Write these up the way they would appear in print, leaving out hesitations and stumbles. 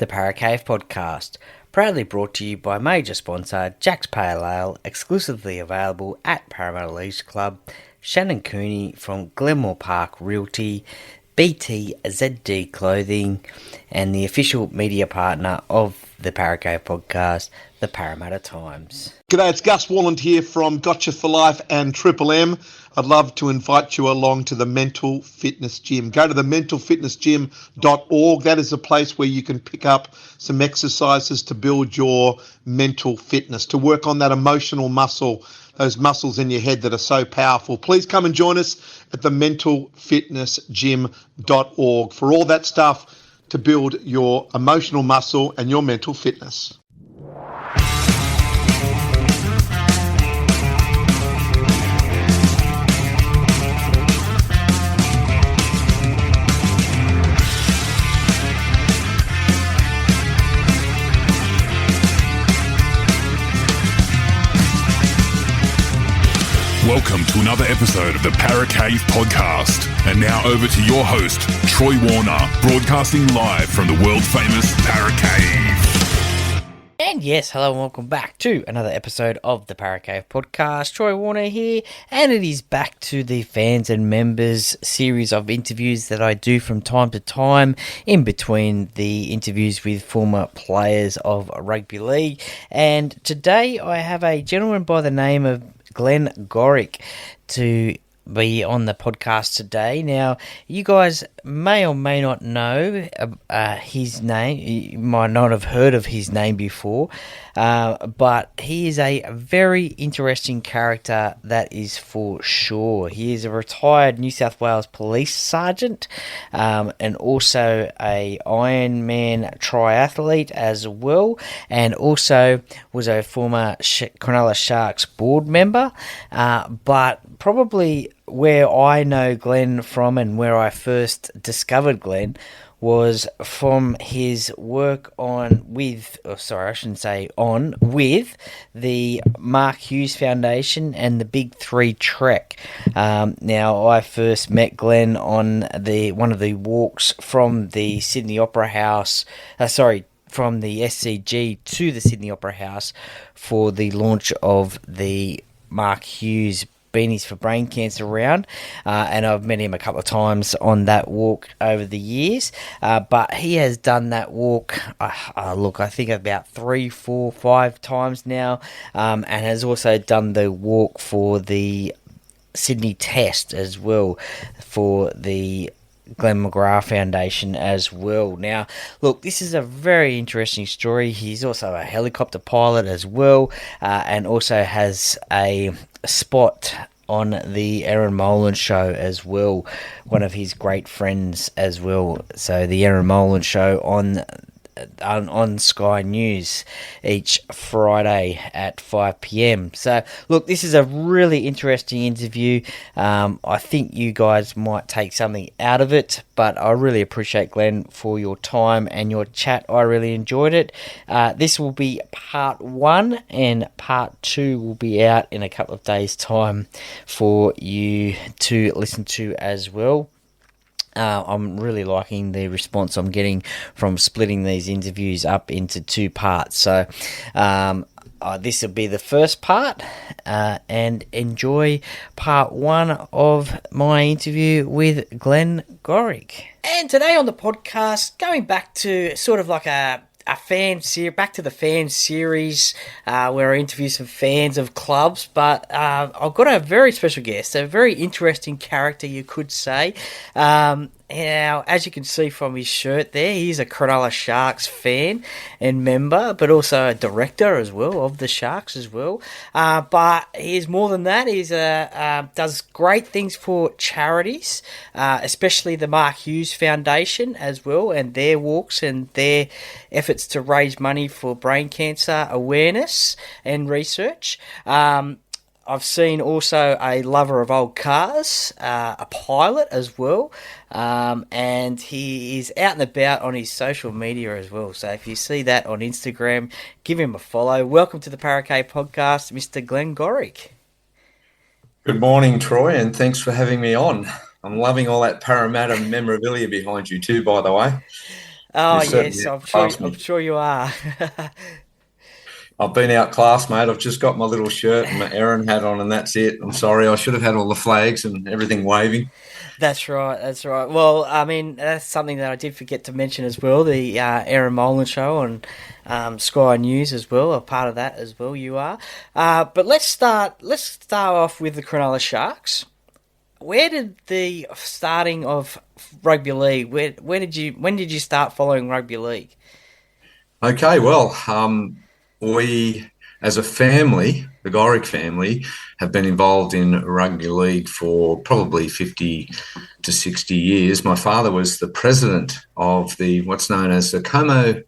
the Para Cave podcast, proudly brought to you by major sponsor Jack's Pale Ale, exclusively available at Parramatta Leisure Club, Shannon Cooney from Glenmore Park Realty, BTZD Clothing, and the official media partner of the Para Cave podcast, the Parramatta Times. G'day, it's Gus Walland here from Gotcha for Life and Triple M. I'd love to invite you along to the Mental Fitness Gym. Go to the mentalfitnessgym.org. That is a place where you can pick up some exercises to build your mental fitness, to work on that emotional muscle, those muscles in your head that are so powerful. Please come and join us at the mentalfitnessgym.org for all that stuff to build your emotional muscle and your mental fitness. Welcome to another episode of the Para Cave podcast. And now over to your host, Troy Warner, broadcasting live from the world-famous Para Cave. And yes, hello and welcome back to another episode of the Para Cave podcast. Troy Warner here, and it is back to the fans and members series of interviews that I do from time to time in between the interviews with former players of rugby league. And today I have a gentleman by the name of Glenn Gorick to be on the podcast today. Now, you guys may or may not know his name. You might not have heard of his name before, but he is a very interesting character, that is for sure. He is a retired New South Wales Police Sergeant and also a Ironman triathlete as well, and also was a former Cronulla Sharks board member, but probably where I know Glenn from and where I first discovered Glenn was from his work with the Mark Hughes Foundation and the Big Three Trek. Now, I first met Glenn on one of the walks from the Sydney Opera House, from the SCG to the Sydney Opera House for the launch of the Mark Hughes Beanies for Brain Cancer round, and I've met him a couple of times on that walk over the years, but he has done that walk, I think about 3, 4, 5 times now, and has also done the walk for the Sydney Test as well, for the Glenn McGrath Foundation as well. Now, look, this is a very interesting story. He's also a helicopter pilot as well, and also has a spot on the Erin Molan show as well, one of his great friends as well. So the Erin Molan show on Sky News each Friday at 5 p.m. So, look, this is a really interesting interview. I think you guys might take something out of it, but I really appreciate, Glenn, for your time and your chat. I really enjoyed it. This will be part 1, and part 2 will be out in a couple of days' time for you to listen to as well. I'm really liking the response I'm getting from splitting these interviews up into 2 parts. So this will be the first part, and enjoy part 1 of my interview with Glenn Gorick. And today on the podcast, going back to sort of like a fan series, back to the fan series, where I interview some fans of clubs, but I've got a very special guest, a very interesting character, you could say. Now, as you can see from his shirt there, he's a Cronulla Sharks fan and member, but also a director as well of the Sharks as well. But he's more than that. He's does great things for charities, especially the Mark Hughes Foundation as well, and their walks and their efforts to raise money for brain cancer awareness and research. I've seen also a lover of old cars, a pilot as well, and he is out and about on his social media as well. So if you see that on Instagram, give him a follow. Welcome to the Para Cave podcast, Mr. Glenn Gorick. Good morning, Troy, and thanks for having me on. I'm loving all that Parramatta memorabilia behind you too, by the way. Oh You're yes, certainly I'm sure. outclassed I'm me. sure you are. I've been outclassed, mate. I've just got my little shirt and my Erin hat on, and that's it. I'm sorry. I should have had all the flags and everything waving. That's right. That's right. Well, I mean, that's something that I did forget to mention as well. The Erin Molan show on Sky News as well. A part of that as well. You are. But let's start. Let's start off with the Cronulla Sharks. Where did the starting of rugby league? Where did you? When did you start following rugby league? Okay, well, we, as a family, the Gorick family, have been involved in rugby league for probably 50 to 60 years. My father was the president of the what's known as the Como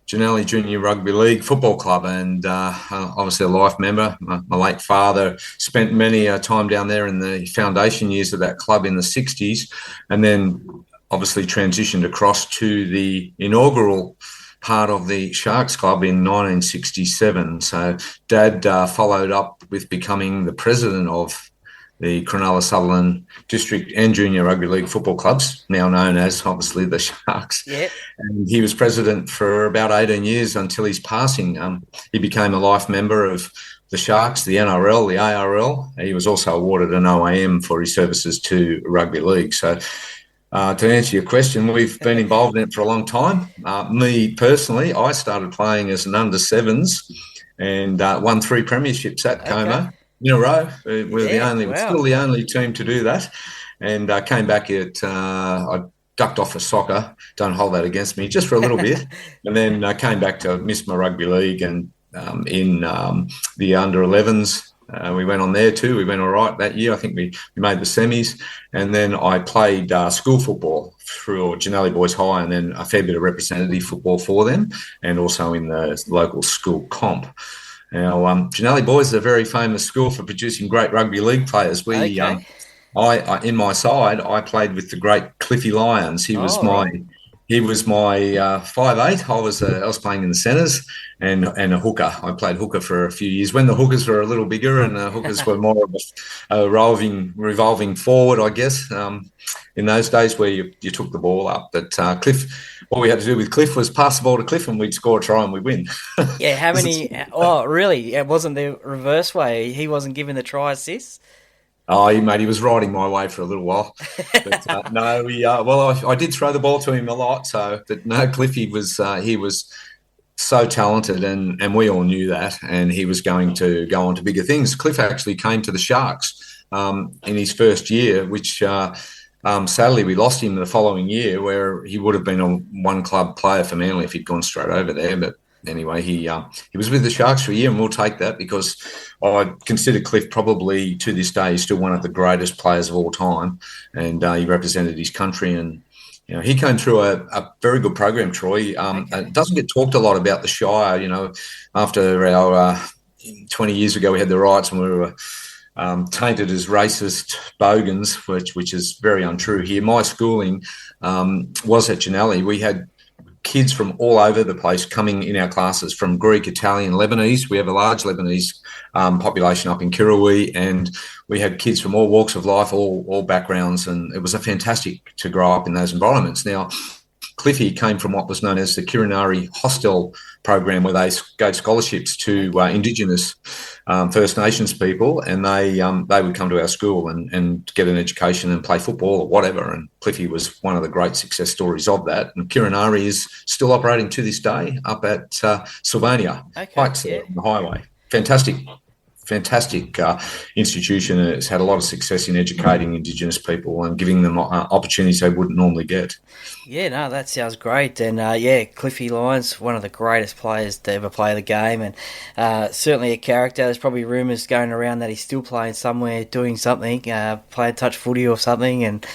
Janelli Junior Rugby League Football Club, and obviously a life member. My late father spent many a time down there in the foundation years of that club in the 60s, and then obviously transitioned across to the inaugural part of the Sharks Club in 1967. So Dad followed up with becoming the president of the Cronulla Sutherland District and Junior Rugby League football clubs, now known as obviously the Sharks. Yeah. And he was president for about 18 years until his passing. He became a life member of the Sharks, the NRL, the ARL. He was also awarded an OAM for his services to rugby league. So to answer your question, we've been involved in it for a long time. Me personally, I started playing as an under sevens and won 3 premierships at Como in a row. We're still the only team to do that. And came back I ducked off for soccer. Don't hold that against me, just for a little bit. And then I came back to miss my rugby league and in the under 11s. We went on there too. We went all right that year. I think we made the semis. And then I played school football through Janelli Boys High and then a fair bit of representative football for them and also in the local school comp. Now, Janelli Boys is a very famous school for producing great rugby league players. I in my side, I played with the great Cliffy Lyons. He was my 5'8". I was playing in the centres and a hooker. I played hooker for a few years when the hookers were a little bigger and the hookers were more of a revolving forward, I guess. In those days where you took the ball up, but Cliff, what we had to do with Cliff was pass the ball to Cliff and we'd score a try and we'd win. Yeah, how many? Oh, really? It wasn't the reverse way. He wasn't giving the try assists. Oh, he was riding my way for a little while. But I did throw the ball to him a lot. But no, Cliffy he was so talented and we all knew that. And he was going to go on to bigger things. Cliff actually came to the Sharks in his first year, which sadly we lost him the following year where he would have been a one club player for Manly if he'd gone straight over there. But anyway, he was with the Sharks for a year, and we'll take that because I consider Cliff probably to this day still one of the greatest players of all time, and he represented his country. And he came through a very good program, Troy. It doesn't get talked a lot about the Shire. After our 20 years ago, we had the riots and we were tainted as racist bogans, which is very untrue here. My schooling was at Janelli. We had kids from all over the place coming in our classes from Greek, Italian, Lebanese. We have a large Lebanese population up in Kirrawee, and we had kids from all walks of life, all backgrounds, and it was fantastic to grow up in those environments. Now, Cliffy came from what was known as the Kirinari Hostel program, where they gave scholarships to Indigenous First Nations people, and they would come to our school and get an education and play football or whatever. And Cliffy was one of the great success stories of that. And Kirinari is still operating to this day up at Sylvania Heights on the highway. Fantastic institution. It's had a lot of success in educating Indigenous people and giving them opportunities they wouldn't normally get. Yeah, no, that sounds great. And Cliffy Lyons, one of the greatest players to ever play the game, and certainly a character. There's probably rumours going around that he's still playing somewhere, doing something, playing touch footy or something, and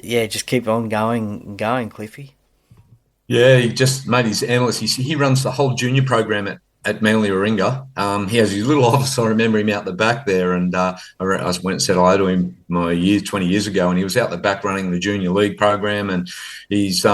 just keep on going, Cliffy. Yeah, he just made his endless. He runs the whole junior program at Manly Warringah. He has his little office. I remember him out the back there, and I went and said hello to him 20 years ago, and he was out the back running the junior league program. And he's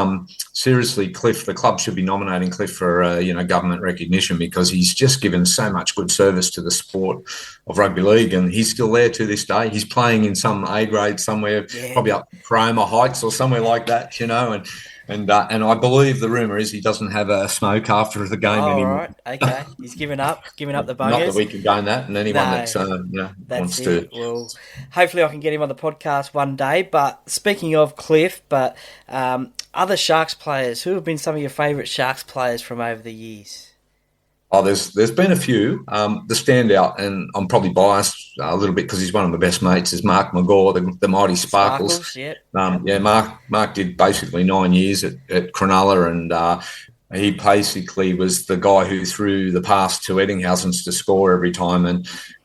seriously, Cliff, the club should be nominating Cliff for government recognition because he's just given so much good service to the sport of rugby league, and he's still there to this day. He's playing in some A grade somewhere, probably up Cronulla Heights or somewhere like that, and And I believe the rumor is he doesn't have a smoke after the game anymore. Right, okay. He's given up the bungers. Not that we condone that, and anyone No, that wants it. to. Well, hopefully I can get him on the podcast one day. But speaking of Cliff, other Sharks players, who have been some of your favourite Sharks players from over the years? Oh, there's been a few. The standout, and I'm probably biased a little bit because he's one of my best mates, is Mark McGrath, the mighty Sparkles. Yep. Mark did basically 9 years at Cronulla, and he basically was the guy who threw the pass to Eddinghausens to score every time.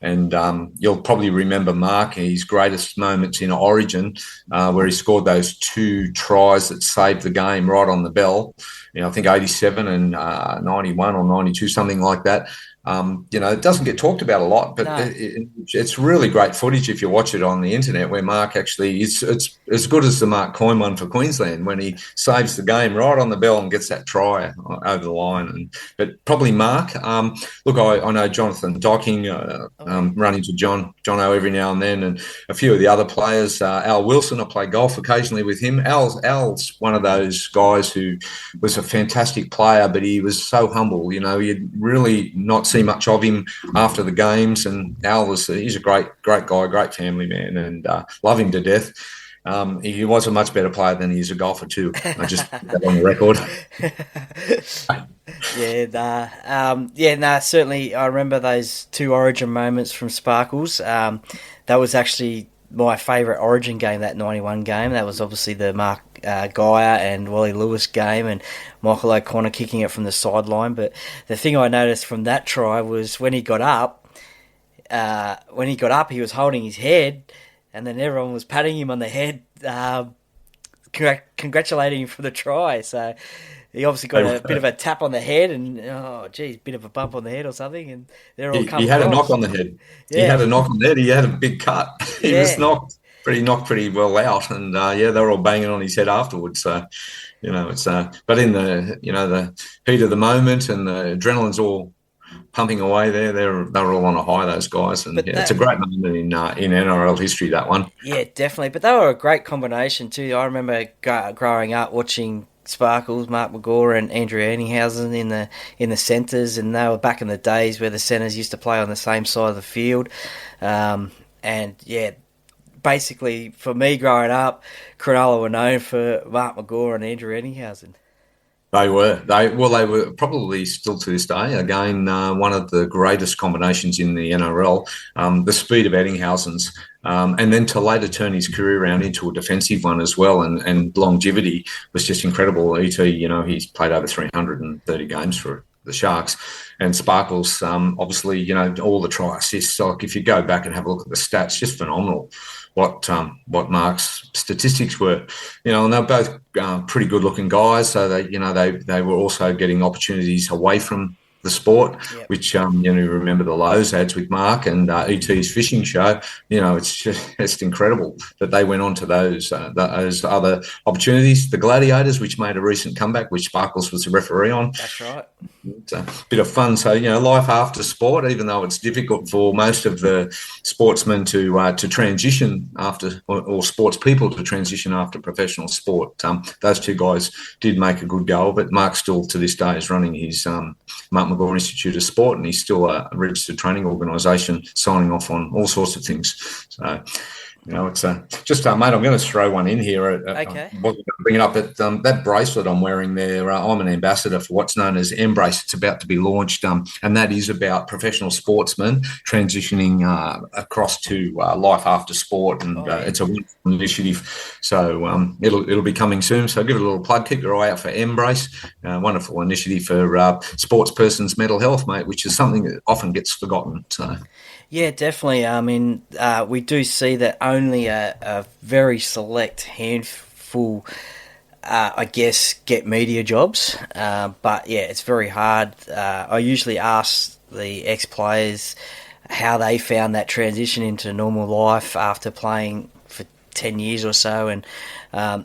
And you'll probably remember Mark, his greatest moments in Origin, where he scored those 2 tries that saved the game right on the bell. I think 87 and 91 or 92, something like that. It doesn't get talked about a lot, but no. It's really great footage if you watch it on the internet, where Mark actually it's as good as the Mark Coyne one for Queensland, when he saves the game right on the bell and gets that try over the line. But probably Mark. Look, I know Jonathan Docking, run into Jono every now and then, and a few of the other players. Al Wilson, I play golf occasionally with him. Al's one of those guys who was a fantastic player, but he was so humble. You'd really not see much of him after the games, and he's a great guy, great family man, and love him to death. He was a much better player than he is a golfer too. I just put that on the record. Certainly I remember those 2 Origin moments from Sparkles. That was actually my favourite Origin game, that 91 game. That was obviously the Mark Geyer and Wally Lewis game, and Michael O'Connor kicking it from the sideline. But the thing I noticed from that try was when he got up, he was holding his head, and then everyone was patting him on the head, congratulating him for the try. So he obviously got a bit of a tap on the head, and bit of a bump on the head or something, and they're all coming. He had a knock on the head. Yeah. He had a knock on the head. He had a big cut. He was knocked pretty well out, and they were all banging on his head afterwards. So, it's but in the heat of the moment, and the adrenaline's all pumping away there. They're all on a high, those guys, and it's a great moment in NRL history, that one. Yeah, definitely. But they were a great combination too. I remember growing up watching Sparkles, Mark McGrath and Andrew Eddinghausen in the centres, and they were back in the days where the centres used to play on the same side of the field. Basically for me growing up, Cronulla were known for Mark McGrath and Andrew Eddinghausen. They were probably still to this day, again, one of the greatest combinations in the NRL. The speed of Eddinghausen's, and then to later turn his career around into a defensive one as well, and longevity was just incredible. He's played over 330 games for the Sharks, and Sparkles, obviously, all the try assists. Like, if you go back and have a look at the stats, just phenomenal what Mark's statistics were, and they're both pretty good looking guys. So they were also getting opportunities away from the sport, which remember the Lowe's ads with Mark and ET's fishing show. It's incredible that they went on to those other opportunities. The Gladiators, which made a recent comeback, which Sparkles was a referee on. That's right. It's a bit of fun. So life after sport, even though it's difficult for most of the sportsmen to transition after, or sports people to transition after professional sport. Those 2 guys did make a good go, but Mark still to this day is running his Mark McGrath Institute of Sport, and he's still a registered training organisation, signing off on all sorts of things. So, it's just, mate, I'm going to throw one in here. Okay. I wasn't going to bring it up, but that bracelet I'm wearing there, I'm an ambassador for what's known as Embrace. It's about to be launched, and that is about professional sportsmen transitioning across to life after sport, and it's a wonderful initiative. So it'll be coming soon. So give it a little plug. Keep your eye out for Embrace. Wonderful initiative for sports persons' mental health, mate, which is something that often gets forgotten. So. Yeah, definitely. I mean, we do see that only a very select handful, get media jobs. But yeah, it's very hard. I usually ask the ex-players how they found that transition into normal life after playing for 10 years or so. And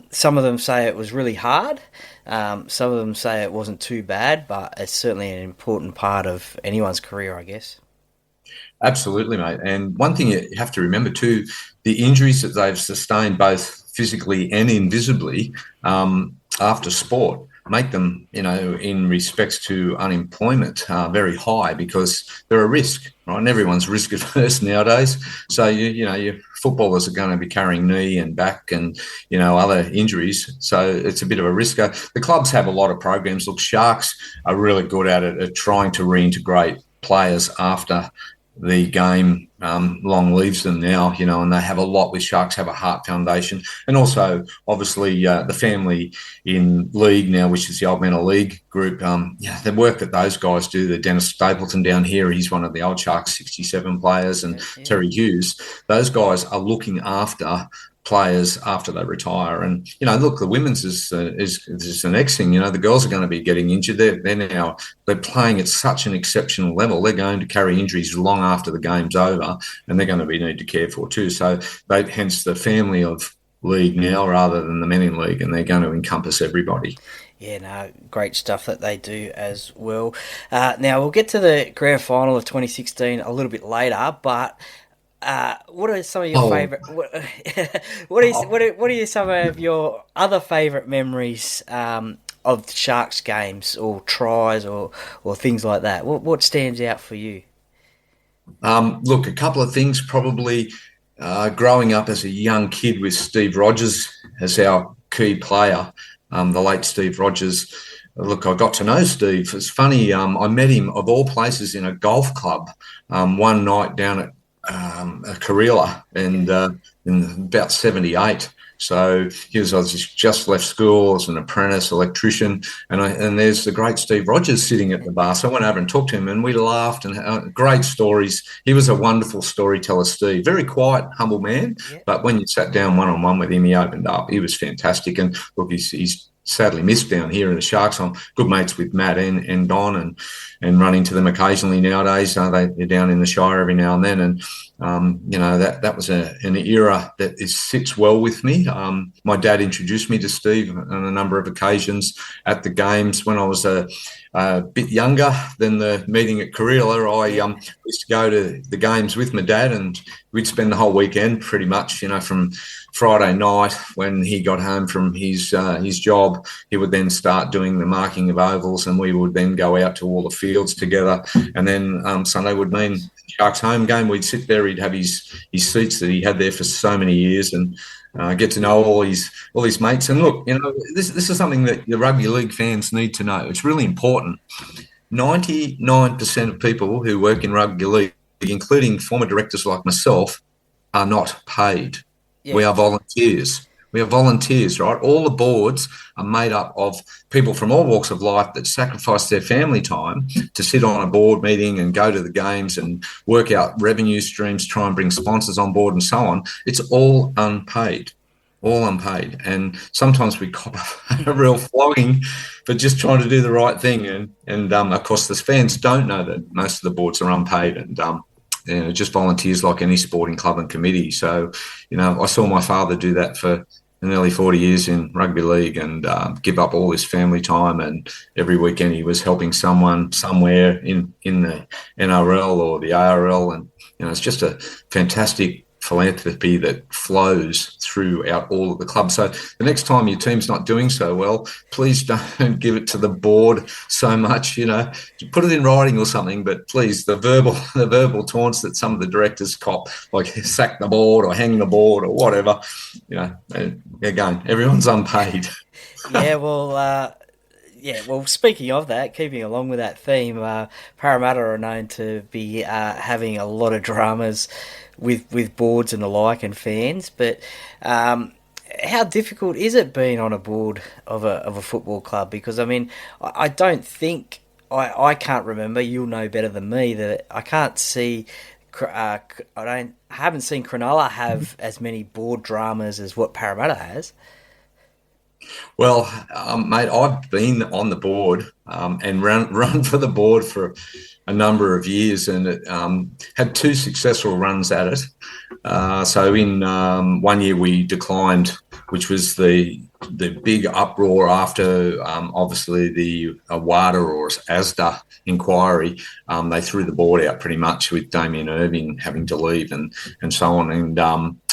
some of them say it was really hard. Some of them say it wasn't too bad, but it's certainly an important part of anyone's career, I guess. Absolutely, mate. And one thing you have to remember too, the injuries that they've sustained both physically and invisibly, after sport, make them, in respects to unemployment, very high, because they're a risk, right? And everyone's risk averse nowadays. So your footballers are going to be carrying knee and back and other injuries. So it's a bit of a risk. The clubs have a lot of programs. Look, Sharks are really good at it, at trying to reintegrate players after the game long leaves them now, and they have a lot with Sharks, have a Heart Foundation, and also obviously the family in league now, which is the Old Men League group. The work that those guys do, the Dennis Stapleton down here, he's one of the old Sharks 67 players, and Terry Hughes, those guys are looking after players after they retire. And look, the women's is the next thing. The girls are going to be getting injured. They're playing at such an exceptional level. They're going to carry injuries long after the game's over, and they're going to be need to care for too. So hence the family of league now rather than the men in league, and they're going to encompass everybody. Yeah, no, great stuff that they do as well. Now we'll get to the grand final of 2016 a little bit later, but what are some of your favourite? What are some of your other favourite memories of Sharks games or tries or things like that? What stands out for you? Look, a couple of things probably. Growing up as a young kid with Steve Rogers as our key player, the late Steve Rogers. Look, I got to know Steve. It's funny. I met him of all places in a golf club one night down at Cronulla, and in about 78. So I was just left school as an apprentice electrician, and there's the great Steve Rogers sitting at the bar. So I went over and talked to him, and we laughed, and great stories. He was a wonderful storyteller, Steve. Very quiet, humble man, but when you sat down one-on-one with him, he opened up. He was fantastic. And look, he's sadly missed down here in the Sharks. I'm good mates with Matt and Don, and run into them occasionally nowadays. They're down in the Shire every now and then, and that was an era that sits well with me. My dad introduced me to Steve on a number of occasions at the games when I was a bit younger than the meeting at Cronulla. I used to go to the games with my dad, and we'd spend the whole weekend pretty much, from Friday night when he got home from his job. He would then start doing the marking of ovals, and we would then go out to all the fields together. And then Sunday would mean Sharks home game. We'd sit there. He'd have his seats that he had there for so many years, and get to know all his mates. And look, this is something that the rugby league fans need to know. It's really important. 99% of people who work in rugby league, including former directors like myself, are not paid. Yeah. We are volunteers. We are volunteers, right? All the boards are made up of people from all walks of life that sacrifice their family time to sit on a board meeting and go to the games and work out revenue streams, try and bring sponsors on board and so on. It's all unpaid. And sometimes we cop a real flogging for just trying to do the right thing. And of course, the fans don't know that most of the boards are unpaid, and just volunteers like any sporting club and committee. So, I saw my father do that for nearly 40 years in rugby league, and give up all his family time. And every weekend he was helping someone somewhere in the NRL or the ARL. And, it's just a fantastic philanthropy that flows throughout all of the clubs. So the next time your team's not doing so well, please don't give it to the board so much, put it in writing or something, but please, the verbal taunts that some of the directors cop, like sack the board or hang the board or whatever, again, everyone's unpaid. Well, speaking of that, keeping along with that theme, Parramatta are known to be having a lot of dramas with boards and the like and fans, but how difficult is it being on a board of a football club? Because I don't think I can't remember. You'll know better than me that I can't see. I haven't seen Cronulla have as many board dramas as what Parramatta has. Well, mate, I've been on the board and run for the board for a number of years, and it, had two successful runs at it. So in 1 year we declined, which was the big uproar after obviously the WADA or ASDA inquiry. They threw the board out pretty much with Damien Irving having to leave and so on. And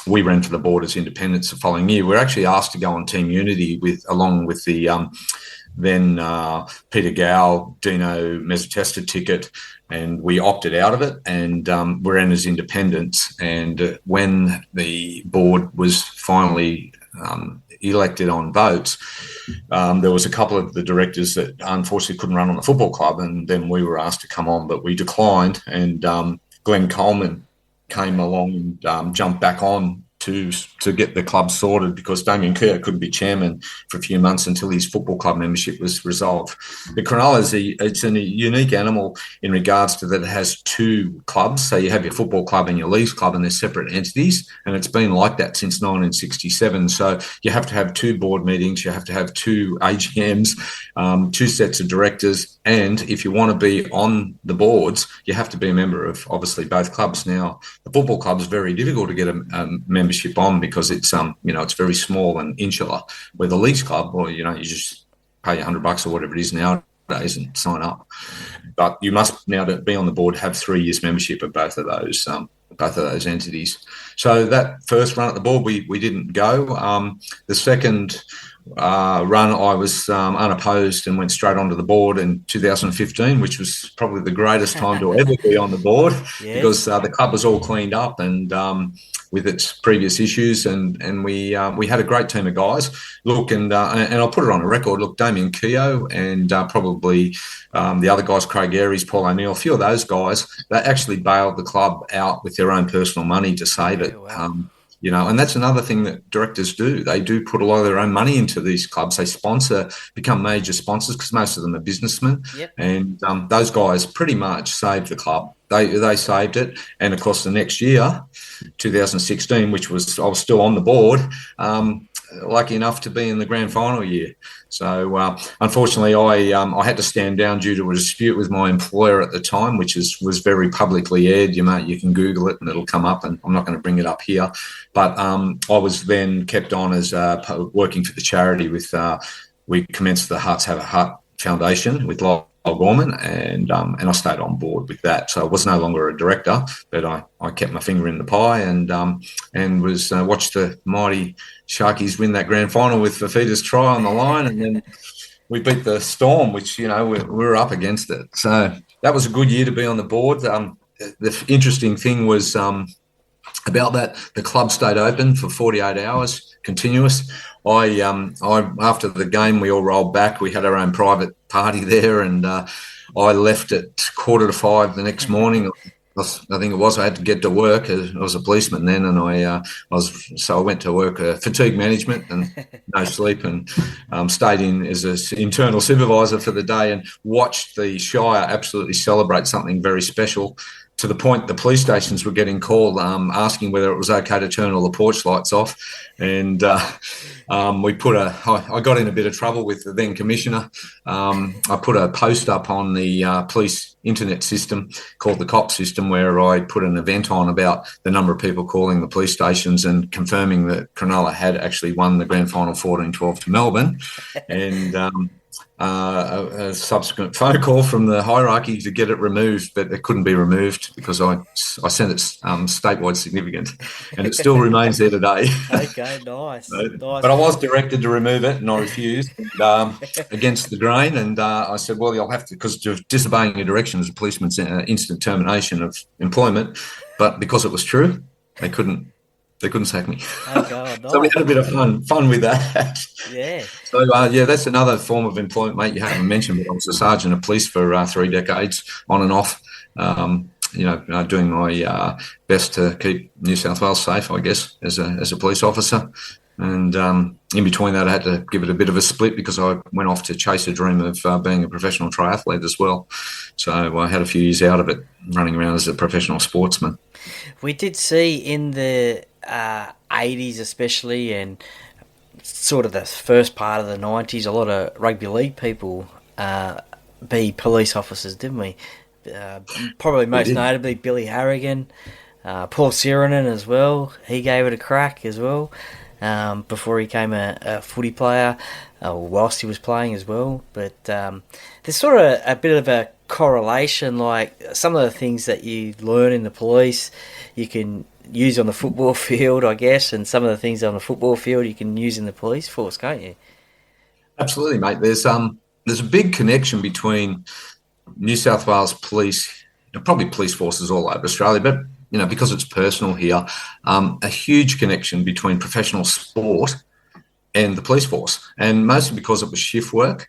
we ran for the board as independents the following year. We were actually asked to go on Team Unity along with the then Peter Gow, Dino Mezzatesta ticket, and we opted out of it and we're in as independents. And when the board was finally elected on votes, there was a couple of the directors that unfortunately couldn't run on the football club, and then we were asked to come on, but we declined. And Glenn Coleman came along and jumped back on to get the club sorted, because Damien Keogh couldn't be chairman for a few months until his football club membership was resolved. The Cronulla it's a unique animal in regards to that it has two clubs. So you have your football club and your leagues club, and they're separate entities, and it's been like that since 1967. So you have to have two board meetings, you have to have two AGMs, two sets of directors, and if you want to be on the boards, you have to be a member of obviously both clubs. Now, the football club is very difficult to get a membership on because it's it's very small and insular. Where the leagues club, well, you just pay $100 or whatever it is nowadays and sign up. But you must, now to be on the board, have 3 years membership of both of those entities. So that first run at the board, we didn't go. The second run, I was unopposed and went straight onto the board in 2015, which was probably the greatest time to ever be on the board. Yes. Because the club was all cleaned up and with its previous issues, and we had a great team of guys. Look, and I'll put it on a record. Look, Damien Keogh and probably the other guys, Craig Aries, Paul O'Neill, a few of those guys, they actually bailed the club out with their own personal money to save it. Wow. And that's another thing that directors do. They do put a lot of their own money into these clubs. They become major sponsors because most of them are businessmen. Yep. And those guys pretty much saved the club. They saved it. And, of course, the next year, 2016, I was still on the board, lucky enough to be in the grand final year. So, unfortunately, I had to stand down due to a dispute with my employer at the time, which was very publicly aired. You can Google it and it'll come up, and I'm not going to bring it up here. But I was then kept on as working for the charity we commenced the Hearts Have a Heart Foundation with Lyle Gorman, and I stayed on board with that. So I was no longer a director, but I kept my finger in the pie and was watched the mighty Sharkies win that grand final with Fafita's try on the line, and then we beat the Storm, which we were up against it. So that was a good year to be on the board. The interesting thing was about that, the club stayed open for 48 hours continuous. I after the game, we all rolled back. We had our own private party there, and I left at 4:45 the next morning. I think it was. I had to get to work. I was a policeman then, and I went to work fatigue management and no sleep, and stayed in as an internal supervisor for the day and watched the Shire absolutely celebrate something very special. To the point the police stations were getting called asking whether it was okay to turn all the porch lights off. And I got in a bit of trouble with the then commissioner. I put a post up on the police internet system called the COP system, where I put an event on about the number of people calling the police stations and confirming that Cronulla had actually won the grand final 14-12 to Melbourne. And a subsequent phone call from the hierarchy to get it removed, but it couldn't be removed because I sent it statewide significant, and it still remains there today. Okay, nice. But I was directed to remove it, and I refused against the grain. And I said, well, you'll have to, because disobeying your direction is a policeman's instant termination of employment. But because it was true, they couldn't sack me. Oh, God, nice. So we had a bit of fun with that. Yeah. So, that's another form of employment, mate, you haven't mentioned, but I was a sergeant of police for 3 decades, on and off, doing my best to keep New South Wales safe, I guess, as a police officer. And in between that, I had to give it a bit of a split because I went off to chase a dream of being a professional triathlete as well. So I had a few years out of it, running around as a professional sportsman. We did see in the 80s especially, and sort of the first part of the 90s, a lot of rugby league people be police officers, didn't we? Probably most notably Billy Harrigan, Paul Sirenen as well. He gave it a crack as well before he became a footy player, whilst he was playing as well. But there's sort of a bit of a correlation, like some of the things that you learn in the police, you can use on the football field, I guess, and some of the things on the football field you can use in the police force, can't you? Absolutely, mate. There's a big connection between New South Wales Police, probably police forces all over Australia, but because it's personal here, a huge connection between professional sport and the police force, and mostly because it was shift work.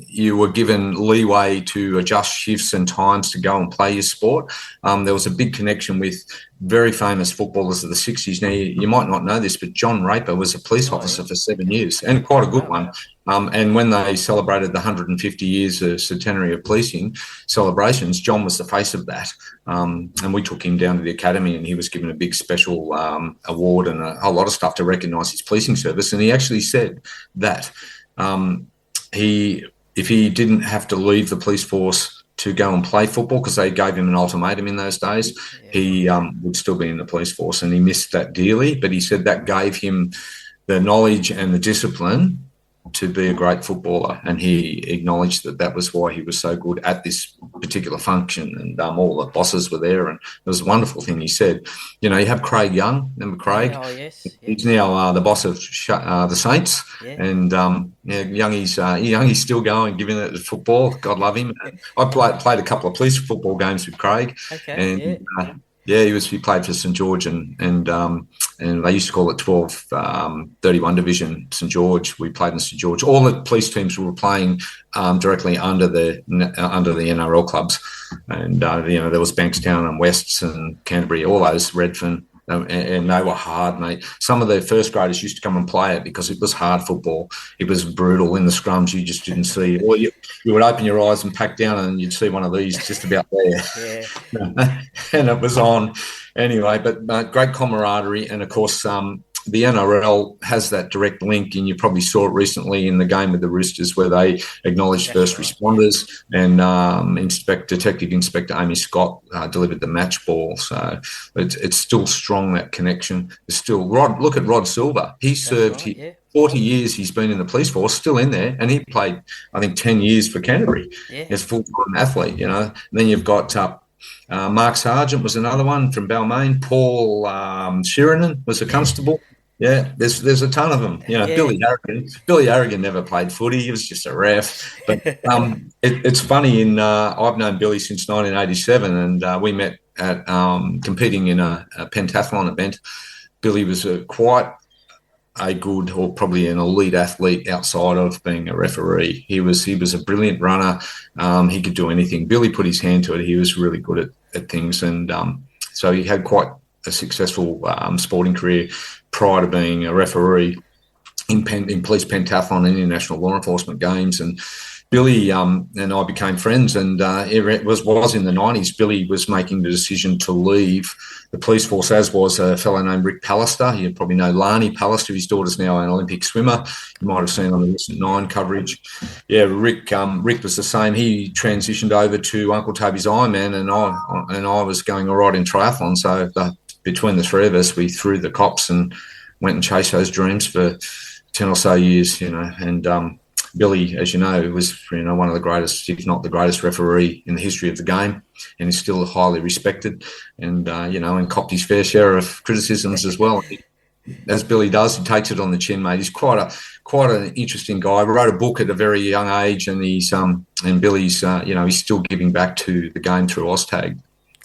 You were given leeway to adjust shifts and times to go and play your sport. There was a big connection with very famous footballers of the 60s. Now, you might not know this, but John Raper was a police officer for 7 years, and quite a good one. And when they celebrated the 150 years of centenary of policing celebrations, John was the face of that. And we took him down to the academy, and he was given a big special award and a whole lot of stuff to recognise his policing service. And he actually said that if he didn't have to leave the police force to go and play football, because they gave him an ultimatum in those days, he would still be in the police force, and he missed that dearly. But he said that gave him the knowledge and the discipline to be a great footballer, and he acknowledged that was why he was so good at this particular function, and all the bosses were there, and it was a wonderful thing he said. You have Craig Young, remember Craig? Oh, yes. He's now the boss of the Saints, and Youngie's still going, giving it to football. God love him. I played a couple of police football games with Craig, he played for St George, and they used to call it 31 Division St George. We played in St George. All the police teams were playing directly under the NRL clubs, and there was Bankstown and Wests and Canterbury, all those, Redfern. And they were hard, mate. Some of the first graders used to come and play it because it was hard football. It was brutal in the scrums. You just didn't see. Or you would open your eyes and pack down, and you'd see one of these just about there. Yeah. And it was on anyway. But great camaraderie, and of course, the NRL has that direct link, and you probably saw it recently in the game with the Roosters, where they acknowledged first responders, and Detective Inspector Amy Scott delivered the match ball. So it's still strong, that connection. It's still look at Rod Silver. He served 40 years. He's been in the police force, still in there, and he played, I think, 10 years for Canterbury as a full-time athlete. And then you've got Mark Sargent was another one from Balmain. Paul Sheridan was a constable. Yeah, there's a ton of them. Billy Harrigan never played footy. He was just a ref. But it's funny. I've known Billy since 1987, and we met at competing in a pentathlon event. Billy was quite a good, or probably an elite athlete outside of being a referee. He was a brilliant runner. He could do anything. Billy put his hand to it. He was really good at things, and so he had quite a successful sporting career prior to being a referee in police pentathlon and international law enforcement games. And Billy and I became friends, and it was in the 90s. Billy was making the decision to leave the police force, as was a fellow named Rick Pallister. You probably know Lani Pallister. His daughter's now an Olympic swimmer. You might have seen on the recent Nine coverage. Yeah, Rick was the same. He transitioned over to Uncle Toby's Ironman, and I was going all right in triathlon. So between the three of us, we threw the cops and went and chased those dreams for 10 or so years, and Billy, as you know, was one of the greatest, if not the greatest referee in the history of the game, and is still highly respected, and and copped his fair share of criticisms as well. As Billy does, he takes it on the chin, mate. He's quite an interesting guy. He wrote a book at a very young age, and Billy's he's still giving back to the game through OzTag.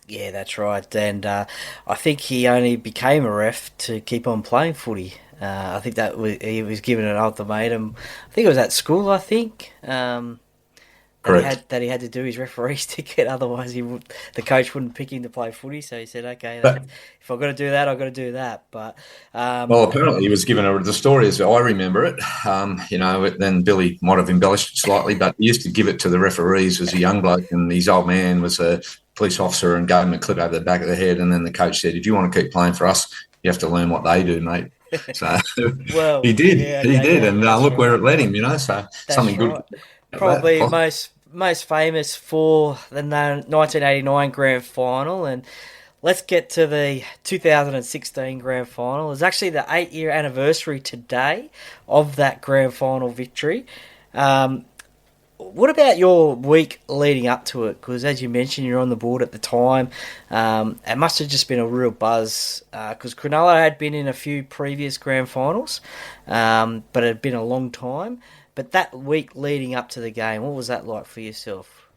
Yeah, that's right. And I think he only became a ref to keep on playing footy. I think he was given an ultimatum. I think it was at school, that he had to do his referee's ticket, otherwise the coach wouldn't pick him to play footy. So he said, okay, if I've got to do that, I've got to do that. But well, apparently he was given the story as I remember it. Then Billy might have embellished it slightly, but he used to give it to the referees as a young bloke, and his old man was a police officer and gave him a clip over the back of the head, and then the coach said, if you want to keep playing for us, you have to learn what they do, mate. So well, he did, and look where it led him, so that's something good. Probably most famous for the 1989 grand final, and let's get to the 2016 grand final. It's actually the 8-year anniversary today of that grand final victory. What about your week leading up to it? Because as you mentioned, you're on the board at the time. It must have just been a real buzz because Cronulla had been in a few previous grand finals, but it had been a long time. But that week leading up to the game, what was that like for yourself?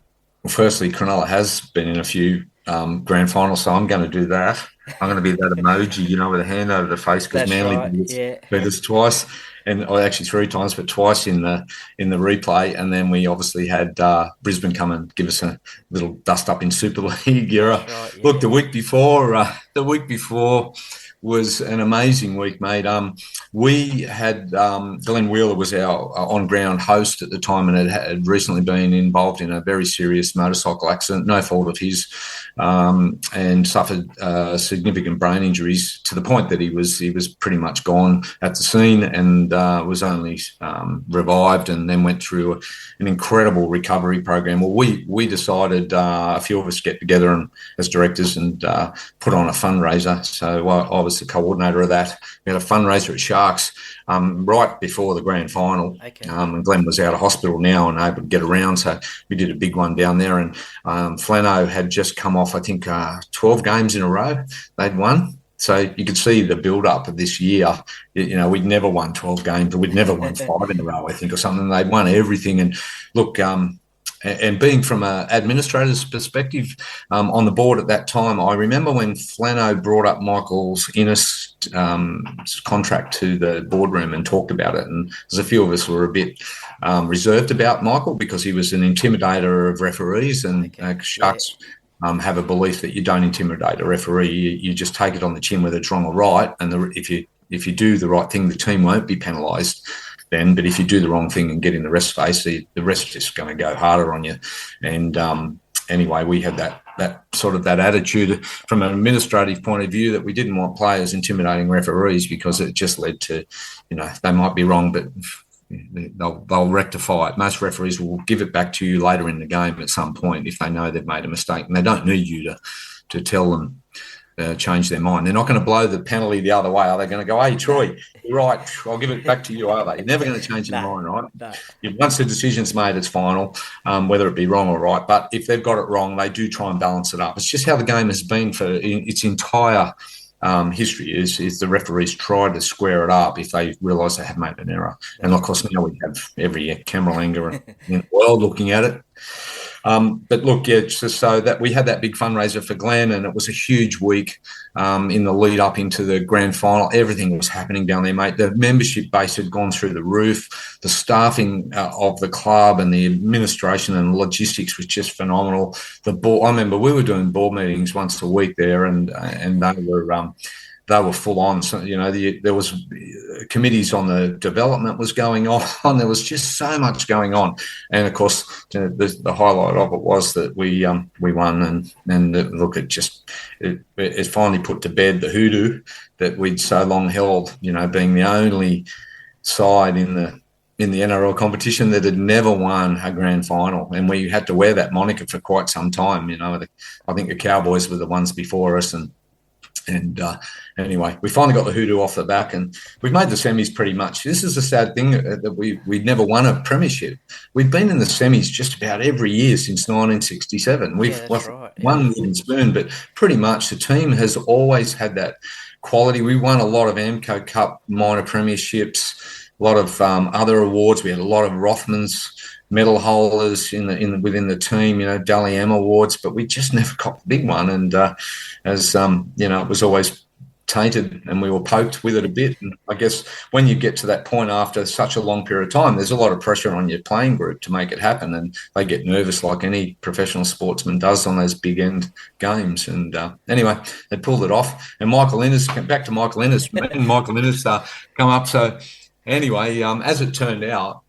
Well, firstly, Cronulla has been in a few grand finals, so I'm going to do that. I'm going to be that emoji, with a hand over the face, because That's Manly right, yeah. beat us twice, or actually three times, but twice in the replay. And then we obviously had Brisbane come and give us a little dust up in Super League era. Right, yeah. Look, the week before was an amazing week, mate. We had Glenn Wheeler was our on-ground host at the time, and had recently been involved in a very serious motorcycle accident, no fault of his, and suffered significant brain injuries to the point that he was pretty much gone at the scene, and was only revived, and then went through an incredible recovery program. Well, we decided, a few of us get together and as directors and put on a fundraiser. So I was the coordinator of that. We had a fundraiser at Sharks right before the grand final. Okay. And Glenn was out of hospital now and able to get around, so we did a big one down there. And Flano had just come off, I think, 12 games in a row they'd won. So you could see the build-up of this year. We'd never won 12 games, or we'd never won 5 in a row, I think, or something. They'd won everything. And look, and being from an administrator's perspective, on the board at that time, I remember when Flano brought up Michael's Innes contract to the boardroom and talked about it. And there's a few of us were a bit reserved about Michael because he was an intimidator of referees, and Sharks have a belief that you don't intimidate a referee. You just take it on the chin whether it's wrong or right. And if you do the right thing, the team won't be penalised then. But if you do the wrong thing and get in the rest space, the rest is going to go harder on you. And anyway, we had that sort of that attitude from an administrative point of view, that we didn't want players intimidating referees, because it just led to, they might be wrong, but they'll rectify it. Most referees will give it back to you later in the game at some point if they know they've made a mistake, and they don't need you to tell them change their mind. They're not going to blow the penalty the other way. Are they going to go, hey, Troy, you're right, I'll give it back to you, are they? You're never going to change your mind, right? No. Once the decision's made, it's final, whether it be wrong or right. But if they've got it wrong, they do try and balance it up. It's just how the game has been for its entire history, is the referees try to square it up if they realise they have made an error. And of course, now we have every camera angle in the world looking at it. But look, just so that we had that big fundraiser for Glenn, and it was a huge week in the lead up into the grand final. Everything was happening down there, mate. The membership base had gone through the roof. The staffing of the club and the administration and logistics was just phenomenal. I remember we were doing board meetings once a week there, and they were full on. So, there was committees on the development was going on. There was just so much going on. And of course, the highlight of it was that we won, and look, it finally put to bed the hoodoo that we'd so long held, being the only side in the NRL competition that had never won a grand final. And we had to wear that moniker for quite some time. I think the Cowboys were the ones before us, and anyway, we finally got the hoodoo off the back, and we've made the semis pretty much. This is the sad thing, that we'd never won a premiership. We've been in the semis just about every year since 1967. We've won wooden spoon, but pretty much the team has always had that quality. We won a lot of AMCO Cup minor premierships, a lot of other awards. We had a lot of Rothmans medal holders within the team, Dally M awards, but we just never got the big one. And it was always tainted, and we were poked with it a bit. And I guess when you get to that point after such a long period of time, there's a lot of pressure on your playing group to make it happen, and they get nervous like any professional sportsman does on those big end games. And anyway, they pulled it off. And Michael Innes, back to Michael Innes, and Michael Innes come up. So anyway, as it turned out,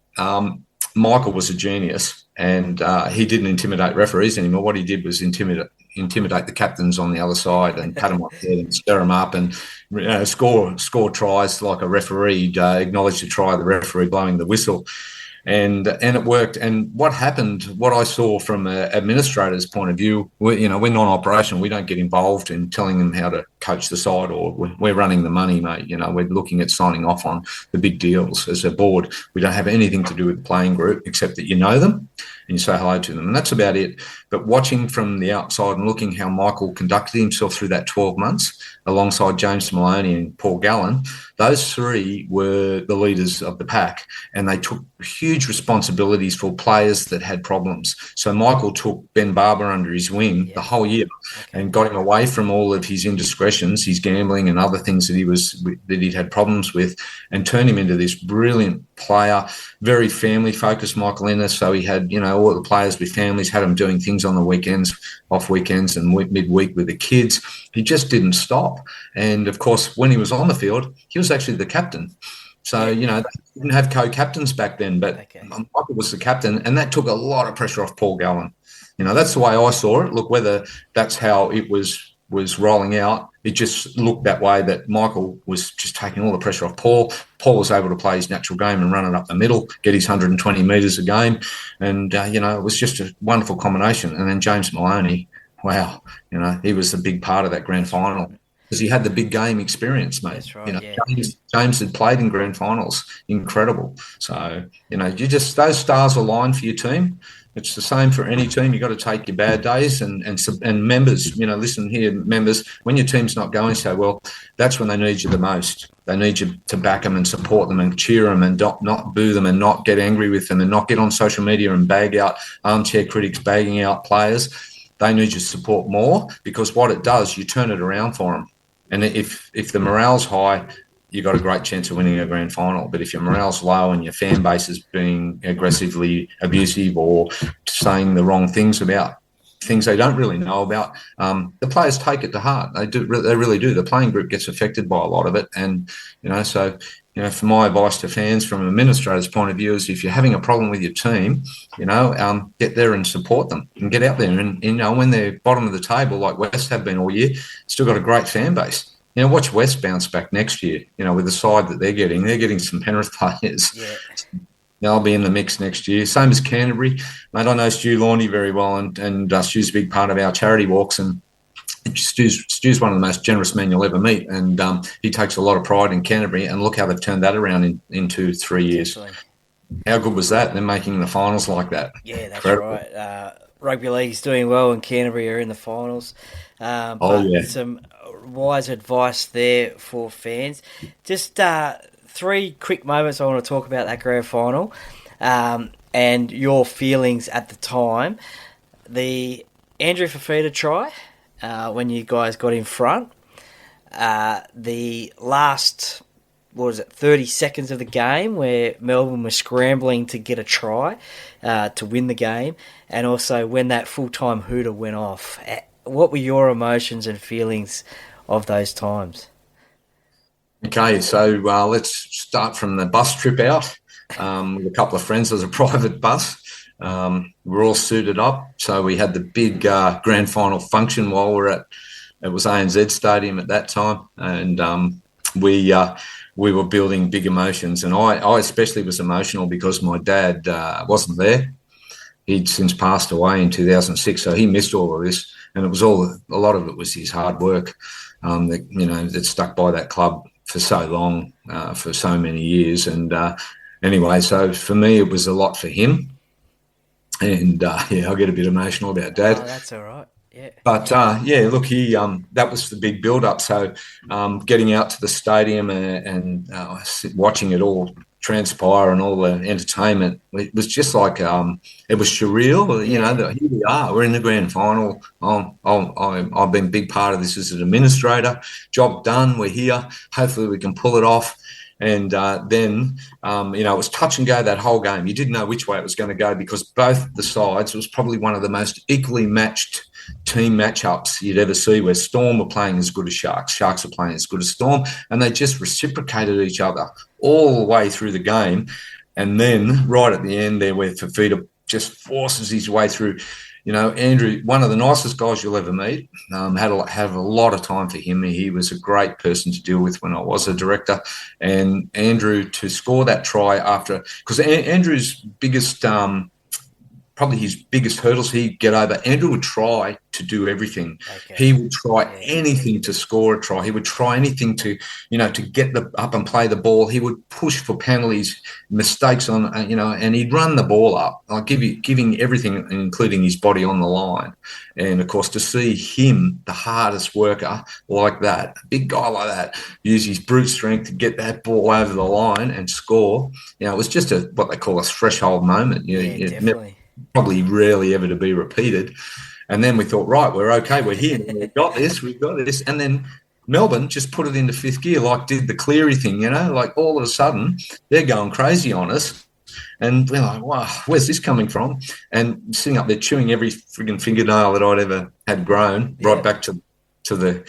Michael was a genius, and he didn't intimidate referees anymore. What he did was intimidate the captains on the other side and pat them up there and stir them up and score tries like a referee. Acknowledge the try, the referee blowing the whistle. And it worked. And what happened, what I saw from an administrator's point of view, we're non-operational. We don't get involved in telling them how to coach the side, or we're running the money, mate. We're looking at signing off on the big deals as a board. We don't have anything to do with the playing group except that you know them and you say hello to them. And that's about it. But watching from the outside and looking how Michael conducted himself through that 12 months alongside James Maloney and Paul Gallen, those three were the leaders of the pack, and they took huge responsibilities for players that had problems. So Michael took Ben Barber under his wing the whole year and got him away from all of his indiscretions, his gambling and other things that he'd had problems with, and turned him into this brilliant player, very family focused, Michael Ennis. So he had, all the players with families, had them doing things on the weekends, off weekends and midweek with the kids. He just didn't stop. And of course, when he was on the field, he was actually the captain. So, they didn't have co-captains back then, but Michael was the captain, and that took a lot of pressure off Paul Gallen. That's the way I saw it. Look, whether that's how it was rolling out, it just looked that way, that Michael was just taking all the pressure off Paul. Paul was able to play his natural game and run it up the middle, get his 120 metres a game. And, it was just a wonderful combination. And then James Maloney, wow, he was a big part of that grand final, because he had the big game experience, mate. That's right, James had played in grand finals. Incredible. So, those stars align for your team. It's the same for any team. You've got to take your bad days and members, listen here, members, when your team's not going so well, that's when they need you the most. They need you to back them and support them and cheer them and not boo them and not get angry with them and not get on social media and bag out armchair critics, bagging out players. They need your support more, because what it does, you turn it around for them. And if the morale's high, you've got a great chance of winning a grand final. But if your morale's low and your fan base is being aggressively abusive or saying the wrong things about things they don't really know about, the players take it to heart. They do. They really do. The playing group gets affected by a lot of it. And, for my advice to fans from an administrator's point of view is, if you're having a problem with your team, get there and support them and get out there. And, when they're bottom of the table, like West have been all year, still got a great fan base. Watch West bounce back next year, with the side that they're getting. They're getting some Penrith players. Yeah. They'll be in the mix next year. Same as Canterbury. Mate, I know Stu Laundy very well, and Stu's a big part of our charity walks, and Stu's one of the most generous men you'll ever meet, and he takes a lot of pride in Canterbury, and look how they've turned that around in 2-3 years. Definitely. How good was that? They're making the finals like that. Yeah, that's right. Rugby League's doing well, and Canterbury are in the finals. Some wise advice there for fans. Just 3 quick moments I want to talk about that grand final, and your feelings at the time. The Andrew Fafita try, when you guys got in front. The last, 30 seconds of the game where Melbourne was scrambling to get a try to win the game, and also when that full-time hooter went off. What were your emotions and feelings of those times? Okay, so let's start from the bus trip out with a couple of friends. It was a private bus. We were all suited up. So we had the big grand final function while it was ANZ Stadium at that time. And we were building big emotions. And I especially was emotional because my dad wasn't there. He'd since passed away in 2006, so he missed all of this. And it was a lot of it was his hard work that stuck by that club for so long, for so many years. And anyway, so for me, it was a lot for him. And I get a bit emotional about Dad. Oh, that's all right. Yeah. But look, he that was the big build-up. So getting out to the stadium and watching it all transpire and all the entertainment, it was just like it was surreal. Here we are, we're in the grand final. I've been a big part of this as an administrator. Job done. We're here. Hopefully we can pull it off. And then it was touch and go that whole game. You didn't know which way it was going to go because both the sides, it was probably one of the most equally matched team matchups you'd ever see, where Storm were playing as good as Sharks, Sharks were playing as good as Storm, and they just reciprocated each other all the way through the game. And then right at the end there, where Fafita just forces his way through, Andrew, one of the nicest guys you'll ever meet. Have a lot of time for him. He was a great person to deal with when I was a director. And Andrew, to score that try after, because Andrew's biggest probably his biggest hurdles he'd get over. Andrew would try to do everything. Okay. He would try anything to score a try. He would try anything to get up and play the ball. He would push for penalties, mistakes on, and he'd run the ball up, like giving everything, including his body on the line. And of course, to see him, the hardest worker like that, a big guy like that, use his brute strength to get that ball over the line and score, it was just what they call a threshold moment. Definitely. Probably rarely ever to be repeated. And then we thought, right, we're okay, we're here, we've got this. And then Melbourne just put it into fifth gear, like did the Cleary thing, like all of a sudden they're going crazy on us. And we're like, wow, where's this coming from? And sitting up there chewing every frigging fingernail that I'd ever had grown, right back to the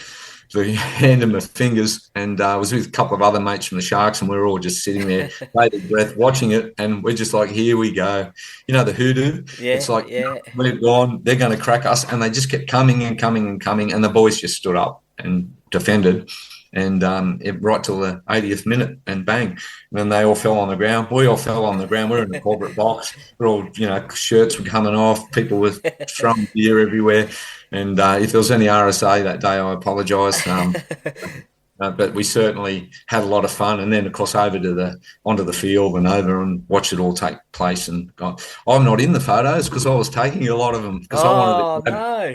hand of my fingers. And I was with a couple of other mates from the Sharks, and we were all just sitting there, bated breath, watching it. And we're just like, here we go. The hoodoo. Yeah, it's like, we're gone. They're going to crack us. And they just kept coming and coming and coming. And the boys just stood up and defended. And right till the 80th minute, and bang. And then they all fell on the ground. We all fell on the ground. We're in the corporate box. We're all, shirts were coming off. People were throwing beer everywhere. And if there was any RSA that day, I apologise. But we certainly had a lot of fun. And then, of course, onto the field and over and watched it all take place. And I'm not in the photos because I was taking a lot of them. I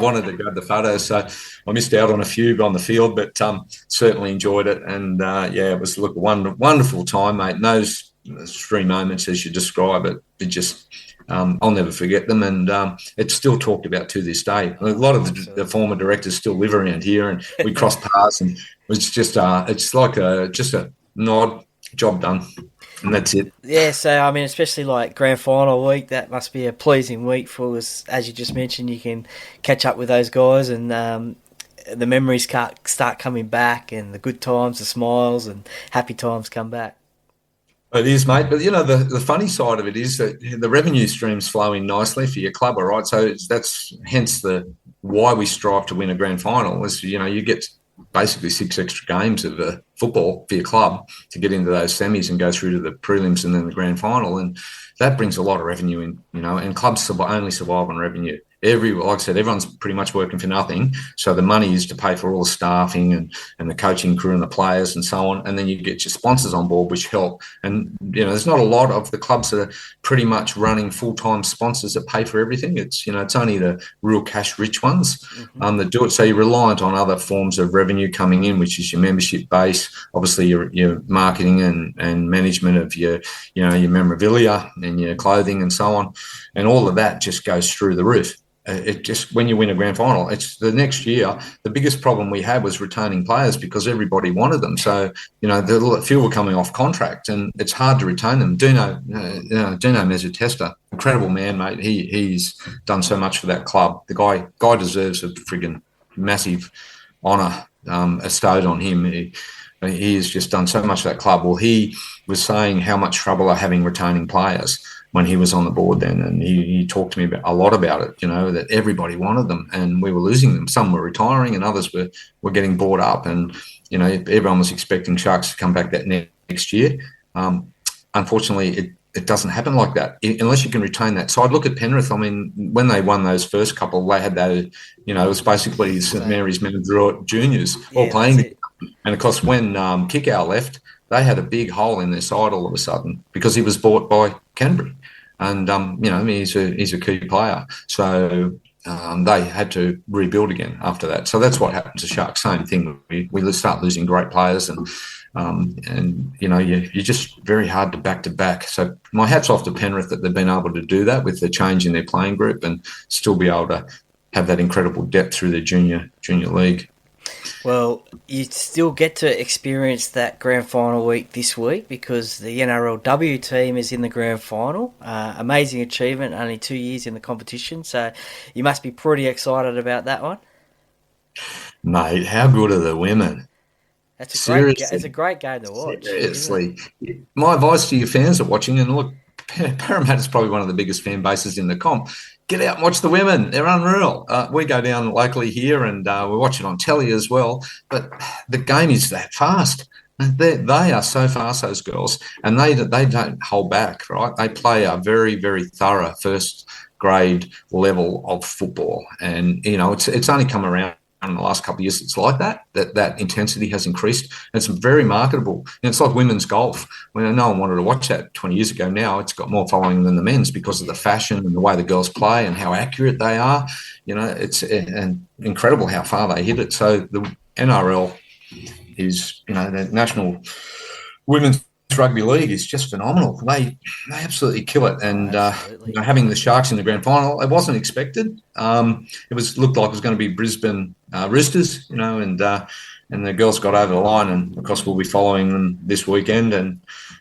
wanted to grab the photos. So I missed out on a few on the field, but certainly enjoyed it. And, it was a wonderful time, mate. And those 3 moments, as you describe it, I'll never forget them, and it's still talked about to this day. A lot of the former directors still live around here, and we cross paths, and it's just just a nod, job done, and that's it. Yeah, so I mean, especially like grand final week, that must be a pleasing week for us. As you just mentioned, you can catch up with those guys, and the memories start coming back, and the good times, the smiles, and happy times come back. It is, mate. But, the funny side of it is that the revenue streams flow in nicely for your club, all right? So that's hence why we strive to win a grand final is, you get basically 6 extra games of football for your club to get into those semis and go through to the prelims and then the grand final. And that brings a lot of revenue in, and clubs only survive on revenue. Like I said, everyone's pretty much working for nothing. So the money is to pay for all the staffing and the coaching crew and the players and so on. And then you get your sponsors on board, which help. And, there's not a lot of the clubs that are pretty much running full-time sponsors that pay for everything. It's, it's only the real cash-rich ones that do it. So you're reliant on other forms of revenue coming in, which is your membership base, obviously your marketing and management of your memorabilia and your clothing and so on. And all of that just goes through the roof. When you win a grand final, it's the next year. The biggest problem we had was retaining players because everybody wanted them. So, the few were coming off contract and it's hard to retain them. Dino Mezzatesta, incredible man, mate. He's done so much for that club. The guy deserves a friggin' massive honour bestowed on him. He has just done so much for that club. Well, he was saying how much trouble they're having retaining players when he was on the board then, and he talked to me a lot about it, that everybody wanted them and we were losing them. Some were retiring and others were getting bought up, and everyone was expecting Sharks to come back that next year. Unfortunately, it doesn't happen like that unless you can retain that. So I'd look at Penrith. I mean, when they won those first couple, they had those, it was basically St Mary's Men juniors all playing. And of course, when Kickow left, they had a big hole in their side all of a sudden because he was bought by Canterbury. And, he's a key player. So they had to rebuild again after that. So that's what happened to Sharks. Same thing. We start losing great players and you're just very hard to back. So my hat's off to Penrith that they've been able to do that with the change in their playing group and still be able to have that incredible depth through their junior league. Well, you still get to experience that grand final week this week because the NRLW team is in the grand final. Amazing achievement, only 2 years in the competition. So you must be pretty excited about that one. Mate, how good are the women? It's a great game to watch. Seriously. My advice to your fans that are watching, and look, Parramatta's probably one of the biggest fan bases in the comp. get out and watch the women. They're unreal. We go down locally here and we watch it on telly as well. But the game is that fast. They are so fast, those girls, and they don't hold back, right? They play a very, very thorough first grade level of football. And, it's only come around in the last couple of years. It's like that intensity has increased. It's very marketable. It's like women's golf. When no one wanted to watch that 20 years ago, now it's got more following than the men's because of the fashion and the way the girls play and how accurate they are. It's incredible how far they hit it. So the NRL is, the National Women's Rugby League is just phenomenal. They absolutely kill it. And having the Sharks in the grand final, it wasn't expected. It looked like it was going to be Brisbane Roosters, and the girls got over the line. And of course, we'll be following them this weekend, and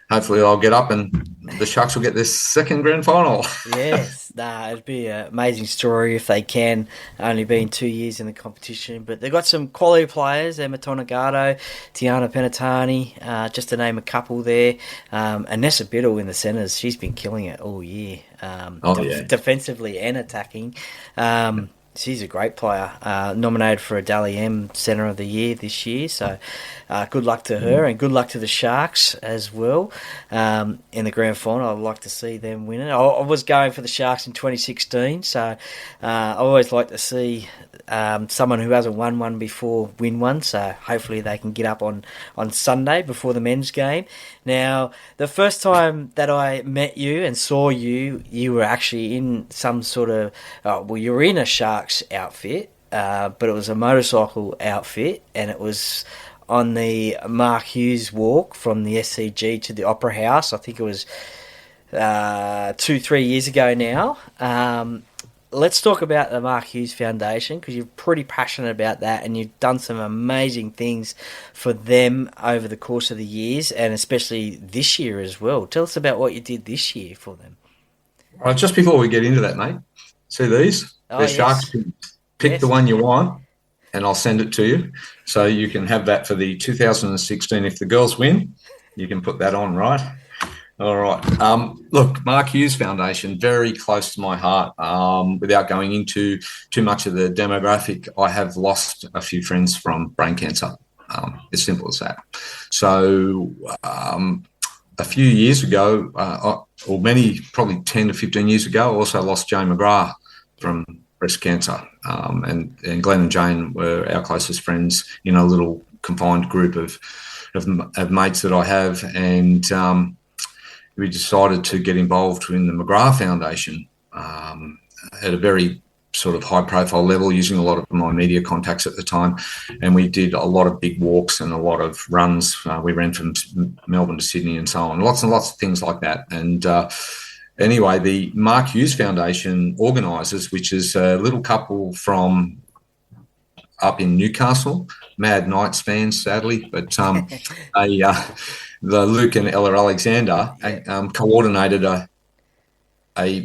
hopefully they'll get up and the Sharks will get their second grand final. Yes, it'd be an amazing story if they can. Only been 2 years in the competition, but they've got some quality players. Emma Tonagato, Tiana Penatani, just to name a couple there. And Nessa Biddle in the centres, she's been killing it all year, defensively and attacking. She's a great player, nominated for a Dally M Centre of the Year this year. So good luck to her and good luck to the Sharks as well in the grand final. I'd like to see them win it. I was going for the Sharks in 2016, so I always like to see someone who hasn't won one before win one. So hopefully they can get up on Sunday before the men's game. Now, the first time that I met you and saw you, you were actually in some sort of, you were in a Sharks outfit, but it was a motorcycle outfit, and it was on the Mark Hughes walk from the SCG to the Opera House. I think it was 2-3 years ago now. Let's talk about the Mark Hughes Foundation, because you're pretty passionate about that and you've done some amazing things for them over the course of the years, and especially this year as well. Tell us about what you did this year for them. Just before we get into that, mate, see these? They're Sharks. Pick the one you want and I'll send it to you. So you can have that for the 2016. If the girls win, you can put that on, right? All right. Look, Mark Hughes Foundation, very close to my heart. Without going into too much of the demographic, I have lost a few friends from brain cancer. As simple as that. So a few years ago, or probably 10 to 15 years ago, I also lost Jane McGrath from breast cancer. And Glenn and Jane were our closest friends in a little confined group of mates that I have. And we decided to get involved in the McGrath Foundation at a very sort of high-profile level, using a lot of my media contacts at the time. And we did a lot of big walks and a lot of runs. We ran from Melbourne to Sydney and so on, lots and lots of things like that. And anyway, the Mark Hughes Foundation organises, which is a little couple from up in Newcastle, Mad Knights fans, sadly, but the Luke and Ella Alexander coordinated a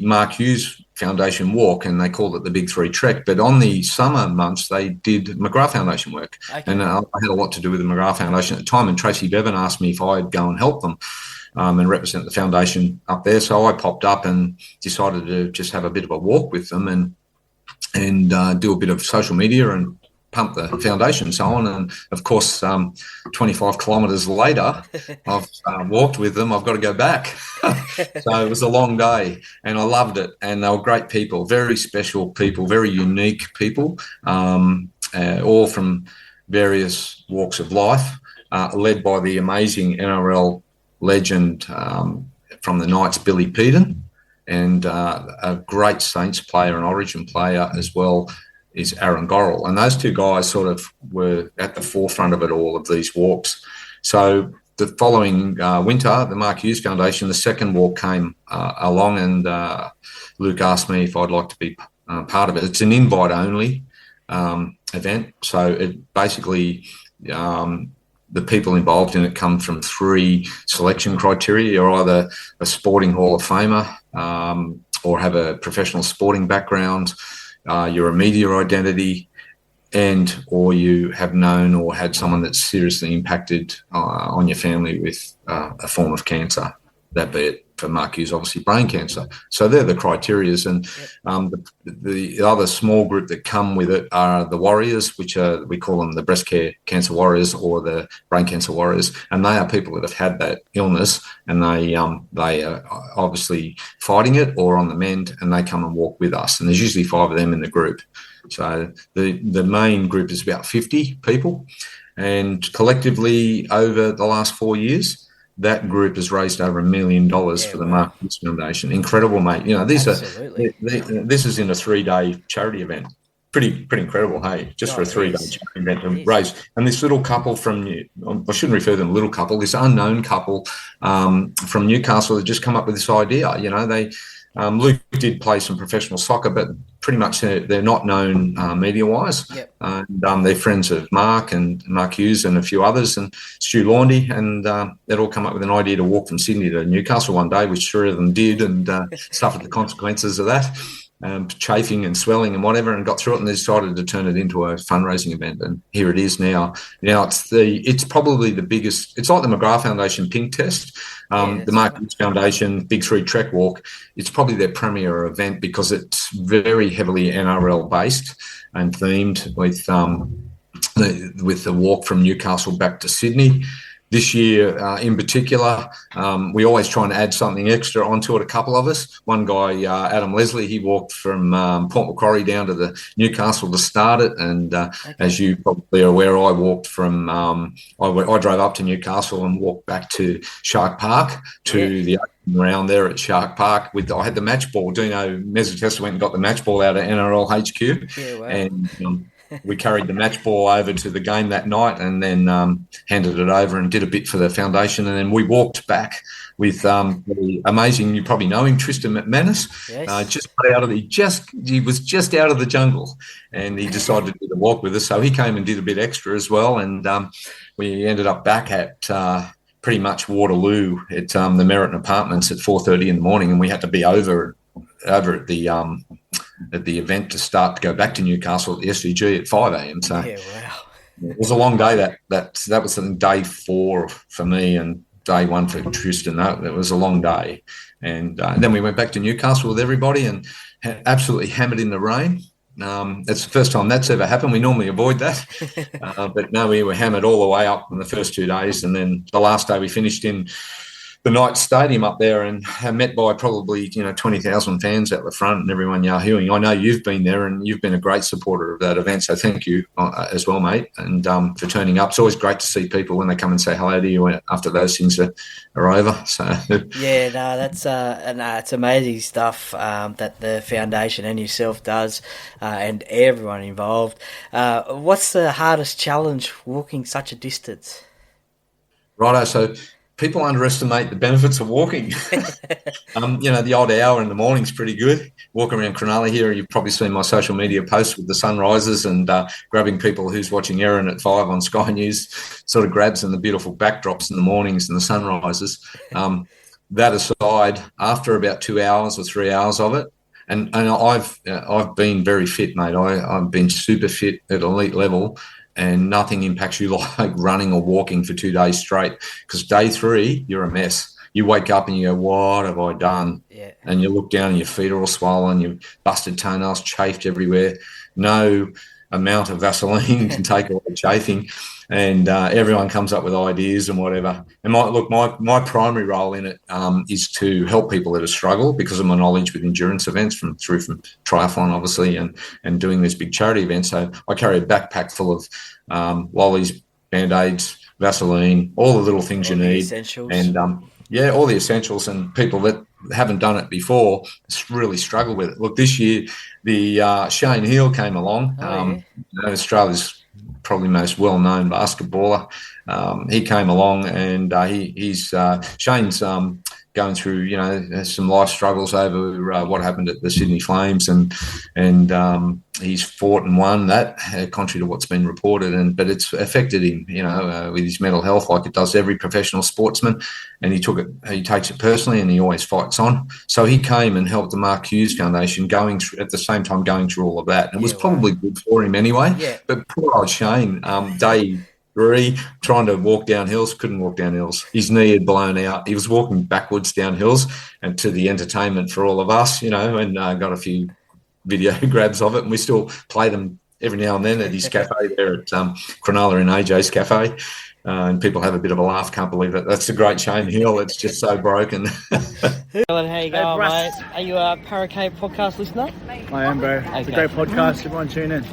Mark Hughes Foundation walk, and they called it the Big Three Trek. But on the summer months, they did McGrath Foundation work. Okay. And I had a lot to do with the McGrath Foundation at the time, and Tracy Bevan asked me if I'd go and help them and represent the foundation up there. So I popped up and decided to just have a bit of a walk with them and do a bit of social media and pump the foundation and so on. And of course, 25 kilometres later, I've walked with them. I've got to go back. So it was a long day and I loved it. And they were great people, very special people, very unique people, all from various walks of life, led by the amazing NRL legend from the Knights, Billy Peden, and a great Saints player and Origin player as well is Erin Molan. And those two guys sort of were at the forefront of it all, of these walks. So the following winter, the Mark Hughes Foundation, the second walk came along, and Luke asked me if I'd like to be part of it. It's an invite-only event. So it basically, the people involved in it come from 3 selection criteria. You're either a sporting Hall of Famer or have a professional sporting background, you're a media identity, and or you have known or had someone that's seriously impacted on your family with a form of cancer, that be it for Mark Hughes, obviously brain cancer. So they're the criterias. And the other small group that come with it are the warriors, which are, we call them the breast cancer warriors or the brain cancer warriors. And they are people that have had that illness, and they are obviously fighting it or on the mend, and they come and walk with us. And there's usually 5 of them in the group. So the main group is about 50 people. And collectively over the last 4 years, that group has raised over $1 million for the Mark Hughes Foundation. Incredible, mate. You know, this is in a 3-day charity event. Pretty incredible, hey, just for a 3-day charity event to raise. And this little couple from, I shouldn't refer to them little couple, this unknown couple from Newcastle that just come up with this idea. You know, they Luke did play some professional soccer, but pretty much they're not known media-wise. Yep. And they're friends of Mark and Mark Hughes and a few others, and Stu Laundy, and they'd all come up with an idea to walk from Sydney to Newcastle one day, which 3 of them did, and suffered the consequences of that. Chafing and swelling and whatever, and got through it, and they decided to turn it into a fundraising event, and here it is now. Now it's probably the biggest. It's like the McGrath Foundation Pink Test, the Mark Hughes Foundation Big 3 Trek Walk. It's probably their premier event because it's very heavily NRL based and themed with the walk from Newcastle back to Sydney. This year, in particular, we always try and add something extra onto it, a couple of us. One guy, Adam Leslie, he walked from Port Macquarie down to the Newcastle to start it. And as you probably are aware, I walked from, I drove up to Newcastle and walked back to Shark Park to the open round there at Shark Park. I had the match ball. Dino Mezzatesta went and got the match ball out of NRL HQ. Yeah, wow. And we carried the match ball over to the game that night, and then handed it over and did a bit for the foundation. And then we walked back with the amazing, you probably know him, Tristan McManus. Yes. He was just out of the jungle, and he decided to do the walk with us. So he came and did a bit extra as well. And we ended up back at pretty much Waterloo at the Meriton Apartments at 4:30 in the morning, and we had to be over at the event to start to go back to Newcastle at the SVG at 5 a.m. So it was a long day. That was day 4 for me and day 1 for Tristan. It was a long day. And then we went back to Newcastle with everybody and absolutely hammered in the rain. It's the first time that's ever happened. We normally avoid that. But no, we were hammered all the way up in the first 2 days. And then the last day we finished in the Knights Stadium up there, and met by probably 20,000 fans out the front and everyone yahooing. I know you've been there and you've been a great supporter of that event, so thank you as well, mate, and for turning up. It's always great to see people when they come and say hello to you after those things are over. So it's amazing stuff that the foundation and yourself does, and everyone involved. What's the hardest challenge walking such a distance? Righto, so people underestimate the benefits of walking. The odd hour in the morning is pretty good. Walking around Cronulla here, you've probably seen my social media posts with the sunrises and grabbing people who's watching Erin at 5 on Sky News, sort of grabs and the beautiful backdrops in the mornings and the sunrises. That aside, after about 2 hours or 3 hours of it, and I've been very fit, mate. I've been super fit at elite level. And nothing impacts you like running or walking for 2 days straight, because day 3, you're a mess. You wake up and you go, what have I done? Yeah. And you look down and your feet are all swollen, you've busted toenails, chafed everywhere. No amount of Vaseline can take away chafing. And everyone comes up with ideas and whatever. And my primary role in it is to help people that have struggled because of my knowledge with endurance events from triathlon, obviously, and doing these big charity events. So I carry a backpack full of lollies, Band-Aids, Vaseline, all the little things you need. Essentials. And all the essentials, and people that haven't done it before really struggle with it. Look, this year, the Shane Heal came along. Australia's probably most well-known basketballer. He came along, and he's Shane's going through some life struggles over what happened at the Sydney Flames, and he's fought and won that, contrary to what's been reported, but it's affected him with his mental health like it does every professional sportsman, and he takes it personally, and he always fights on. So he came and helped the Mark Hughes Foundation at the same time going through all of that. And it was probably good for him anyway. Yeah. But poor old Shane, day 3, trying to walk down hills, couldn't walk down hills. His knee had blown out. He was walking backwards down hills, and to the entertainment for all of us, and got a few video grabs of it, and we still play them every now and then at his cafe there at Cronulla in AJ's cafe. And people have a bit of a laugh. Can't believe it. That's a great shame hill. It's just so broken. Glenn, how you going, mate? Are you a Para Cave podcast listener? I am, bro. It's a great podcast. Everyone tune in.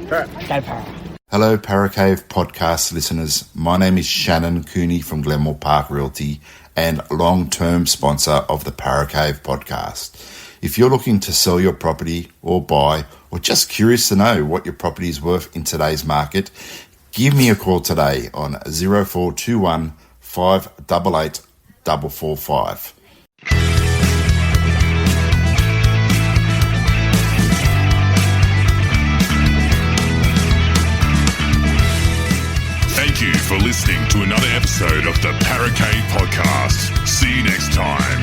Go Para. Hello, Paracave podcast listeners. My name is Shannon Cooney from Glenmore Park Realty and long-term sponsor of the Paracave podcast. If you're looking to sell your property or buy, or just curious to know what your property is worth in today's market, give me a call today on 0421 588 445. Thank you for listening to another episode of the Paracave Podcast. See you next time.